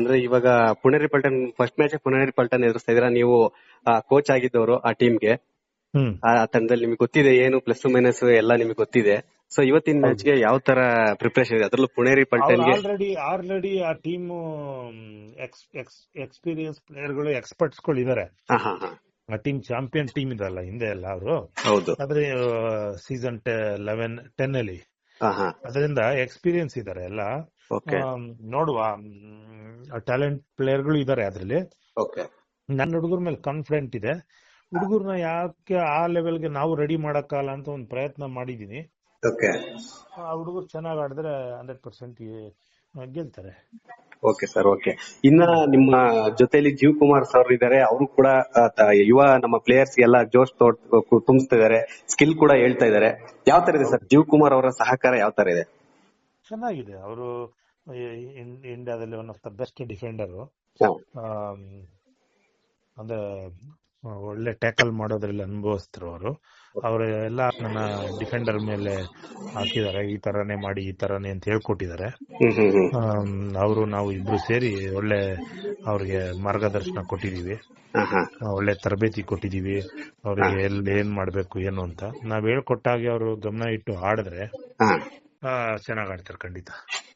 ಅಂದ್ರೆ ಇವಾಗ Puneri Paltan first match Puneri Paltan ಎದುರಿಸ್ತಾ ಇದೀರಾ ನೀವು, ಕೋಚ್ ಆಗಿದ್ದವರು ಆ ಟೀಮ್ಗೆ. ಆ ತಂಡದಲ್ಲಿ ನಿಮಗೆ ಗೊತ್ತಿದೆ ಏನು ಪ್ಲಸ್ ಮೈನಸ್ ಎಲ್ಲ ನಿಮಗೆ ಗೊತ್ತಿದೆ. ಸೊ ಇವತ್ತಿನ ಮ್ಯಾಚ್ಗೆ ಯಾವ ತರ ಪ್ರಿಪರೇಷನ್ ಇದೆ, ಅದ್ರಲ್ಲೂ ಪುಣೇರಿ ಪಲ್ಟನ್ಗೆ? ಆಲ್ರೆಡಿ ಆ ಟೀಮ್ ಎಕ್ಸ್ಪೀರಿಯನ್ಸ್ ಪ್ಲೇಯರ್ಗಳು, ಎಕ್ಸ್ಪರ್ಟ್ಸ್ ಗಳು ಇದಾರೆ. ಆ ಟೀಮ್ ಚಾಂಪಿಯನ್ ಟೀಮ್ ಇದಲ್ಲ ಹಿಂದೆ ಎಲ್ಲ ಅವರು. ಹೌದು. ಆದ್ರೆ ಸೀಸನ್ 10 ಅಲ್ಲಿ ಅದರಿಂದ ಎಕ್ಸ್ಪೀರಿಯನ್ಸ್ ಇದಾರೆ ಎಲ್ಲ. ನೋಡುವ, ಟ್ಯಾಲೆಂಟ್ ಪ್ಲೇಯರ್ಗಳು ಇದಾರೆ ಅದ್ರಲ್ಲಿ. ನನ್ನ ಹುಡುಗರ ಮೇಲೆ ಕಾನ್ಫಿಡೆಂಟ್ ಇದೆ. ಹುಡುಗರ್ನ ಯಾಕೆ ಆ ಲೆವೆಲ್ಗೆ ನಾವು ರೆಡಿ ಮಾಡಕ್ಕಲ್ಲ ಅಂತ ಒಂದು ಪ್ರಯತ್ನ ಮಾಡಿದೀನಿ. ಆ ಹುಡುಗರು ಚೆನ್ನಾಗಿ ಆಡಿದ್ರೆ 100% ಗೆಲ್ತಾರೆ. Okay sir, okay. ಇನ್ನ ನಿಮ್ಮ ಜೊತೆಲಿ ಜೀವ್ ಕುಮಾರ್ ಸರ್ ಇದ್ದಾರೆ. ಅವರು ಕೂಡ ಯುವ ನಮ್ಮ ಪ್ಲೇಯರ್ಸ್ ಎಲ್ಲ ಜೋಶ್ ತುಂಬಿಸ್ತಾ ಇದಾರೆ, ಸ್ಕಿಲ್ ಕೂಡ ಹೇಳ್ತಾ ಇದಾರೆ. ಯಾವ ತರ ಇದೆ ಸರ್ ಜೀವ್ ಕುಮಾರ್ ಅವರ ಸಹಕಾರ, ಯಾವ ತರ ಇದೆ? ಚೆನ್ನಾಗಿದೆ. ಅವರು ಇಂಡಿಯಾದಲ್ಲಿ one of the best defender. ಅಂದ್ರೆ ಒಳ್ಳೆ ಟ್ಯಾಕಲ್ ಮಾಡೋದ್ರಲ್ಲಿ ಅನುಭವಿಸ್ತಾರೆ ಅವರು ಎಲ್ಲ ನನ್ನ ಡಿಫೆಂಡರ್ ಮೇಲೆ ಹಾಕಿದ್ದಾರೆ. ಈ ತರಾನೇ ಮಾಡಿ, ಈ ತರಾನೇ ಅಂತ ಹೇಳ್ಕೊಟ್ಟಿದ್ದಾರೆ. ನಾವು ಇಬ್ರು ಸೇರಿ ಒಳ್ಳೆ ಅವ್ರಿಗೆ ಮಾರ್ಗದರ್ಶನ ಕೊಟ್ಟಿದೀವಿ, ಒಳ್ಳೆ ತರಬೇತಿ ಕೊಟ್ಟಿದೀವಿ ಅವ್ರಿಗೆ, ಏನ್ ಮಾಡ್ಬೇಕು ಏನು ಅಂತ. ನಾವ್ ಹೇಳ್ಕೊಟ್ಟಾಗೆ ಅವರು ಗಮನ ಇಟ್ಟು ಆಡಿದ್ರೆ ಚೆನ್ನಾಗ್ ಆಡ್ತಾರೆ ಖಂಡಿತ.